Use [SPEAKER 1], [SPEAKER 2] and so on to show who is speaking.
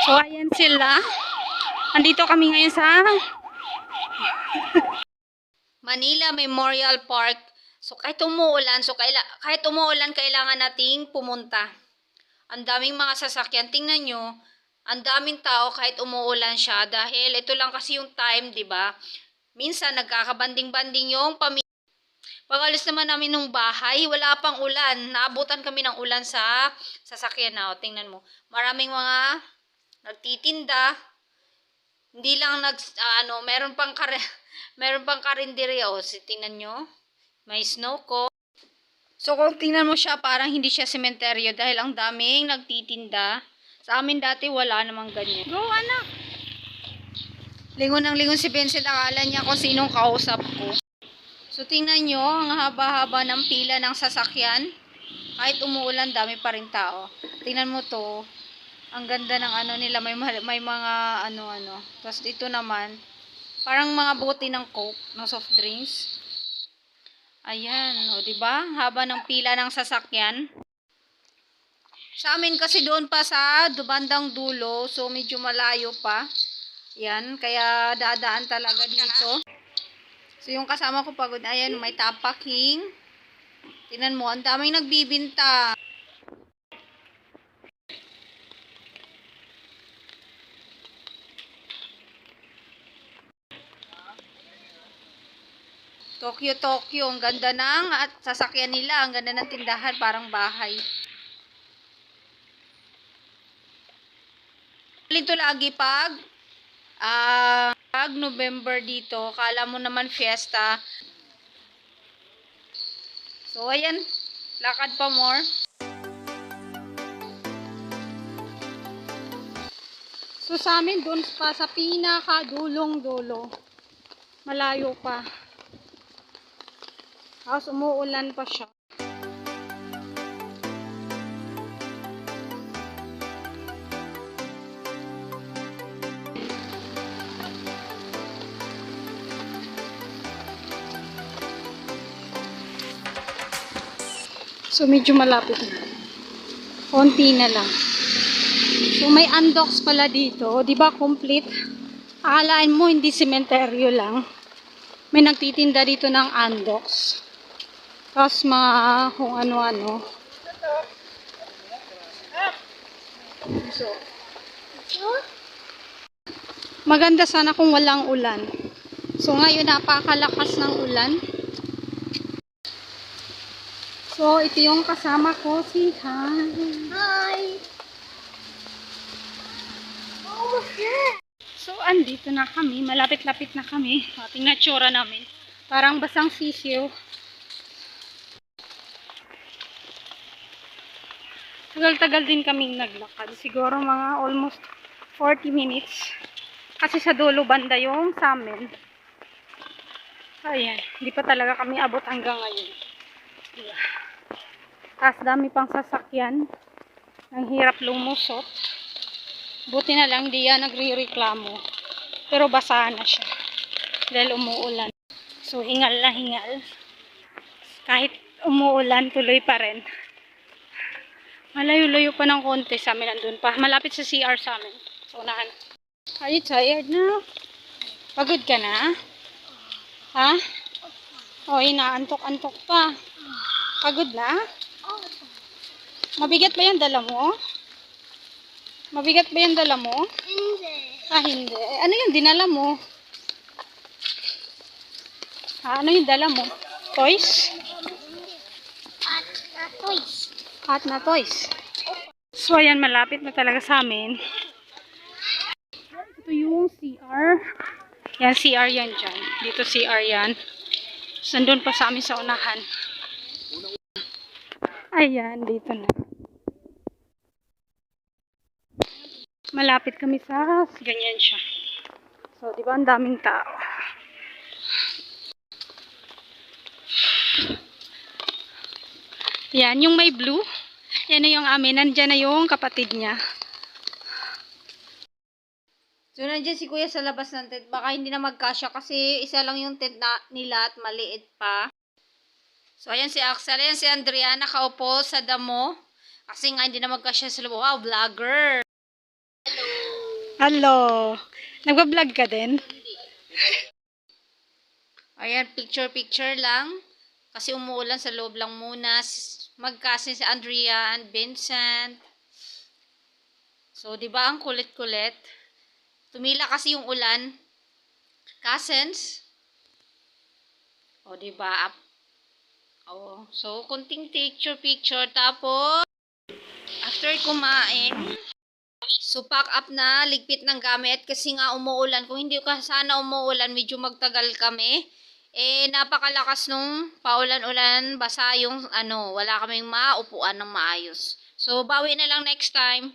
[SPEAKER 1] So, ayan sila. Andito kami ngayon sa Manila Memorial Park. So, kahit umuulan, kailangan nating pumunta. Ang daming mga sasakyan. Tingnan nyo, ang daming tao kahit umuulan siya. Dahil ito lang kasi yung time, di ba? Minsan, nagkakabanding-banding yung pamilya. Pag-alis naman namin ng bahay, wala pang ulan. Naabutan kami ng ulan sa sasakyan na. O, tingnan mo. Maraming mga nagtitinda. Hindi lang meron pang karinderya. O, tingnan nyo. May snow ko. So, kung tingnan mo siya, parang hindi siya sementeryo dahil ang daming nagtitinda. Sa amin dati, wala namang ganyan. Go, anak! Lingon ng lingon si Vincent. Akala niya kung sinong kausap ko. So, tingnan nyo, ang haba-haba ng pila ng sasakyan. Kahit umuulan, dami pa rin tao. Tingnan mo to. Ang ganda ng ano nila. May mga ano-ano. Tapos ito naman, parang mga bote ng Coke, ng soft drinks. Ayan, o diba? Haba ng pila ng sasakyan. Sa amin kasi doon pa sa bandang dulo, so medyo malayo pa. Yan, kaya dadaan talaga dito. So yung kasama ko pagod, ayan, may tapaking. Tingnan mo, ang daming nagbibinta. Tokyo, ang ganda ng at sasakyan nila, ang ganda ng tindahan, parang bahay. Ito lagi pag November dito, kala mo naman fiesta. So ayan, lakad pa more. So sa amin doon pa sa pinaka dulong-dulo. Malayo pa. Tapos umuulan pa siya. So medyo malapit na. Konti na lang. So may andox pala dito. 'Di ba complete? Akalain mo hindi sementeryo lang. May nagtitinda dito ng andox. Tapos mga kung ano-ano. So, maganda sana kung walang ulan. So ngayon napakalakas ng ulan. So ito yung kasama ko, si Han. Hi! Oh, so andito na kami. Malapit-lapit na kami. Tingnan tsura namin. Parang basang sisiyo. Tagal-tagal din kaming naglakad. Siguro mga almost 40 minutes. Kasi sa dulo banda yung sa amin. Ayan. Hindi pa talaga kami abot hanggang ngayon. Diba? Tapos dami pang sasakyan. Ang hirap lumusot. Buti na lang di yan nagre-reklamo. Pero basa na siya. Dahil umuulan. So hingal na hingal. Kahit umuulan, tuloy pa rin. Malayo-layo pa ng konti sa amin, nandun pa. Malapit sa CR sa amin. So, unahan. Are you tired na? Pagod ka na? Ha? O, inaantok-antok pa. Pagod na? Mabigat ba yung dala mo? Mabigat ba yung dala mo?
[SPEAKER 2] Hindi.
[SPEAKER 1] Ah, hindi. Ano yung dinala mo? Ha? Ano yung dala mo? Toys?
[SPEAKER 2] At na toys.
[SPEAKER 1] Hot na toys. So, ayan, malapit na talaga sa amin. Ito yung CR. Yan, CR yan dyan. Dito CR yan. Nandun pa sa amin sa unahan. Ayan, dito na. Malapit kami sa ganyan siya. So, di ba ang daming tao. Yan, yung may blue. Yan na yung amin. Nandyan na yung kapatid niya. So, nandyan si kuya sa labas ng tent. Baka hindi na magkasya kasi isa lang yung tent nila at maliit pa. So, ayan si Axel. Ayan si Andrea nakaupo sa damo. Kasi nga hindi na magkasya sa loob. Wow, vlogger!
[SPEAKER 2] Hello!
[SPEAKER 1] Hello. Nagba-vlog ka din? Ayan, picture-picture lang. Kasi umuulan sa loob lang muna. Magkasing si Andrea and Vincent. So, di ba ang kulit-kulit? Tumila kasi yung ulan. Cousins. O, di ba? Oh, so, kunting picture-picture. Tapos, after kumain, so pack up na, ligpit ng gamit kasi nga umuulan. Kung hindi ka sana umuulan, medyo magtagal kami. Eh, napakalakas nung paulan-ulan, basa yung wala kaming maupuan ng maayos. So, bawi na lang next time.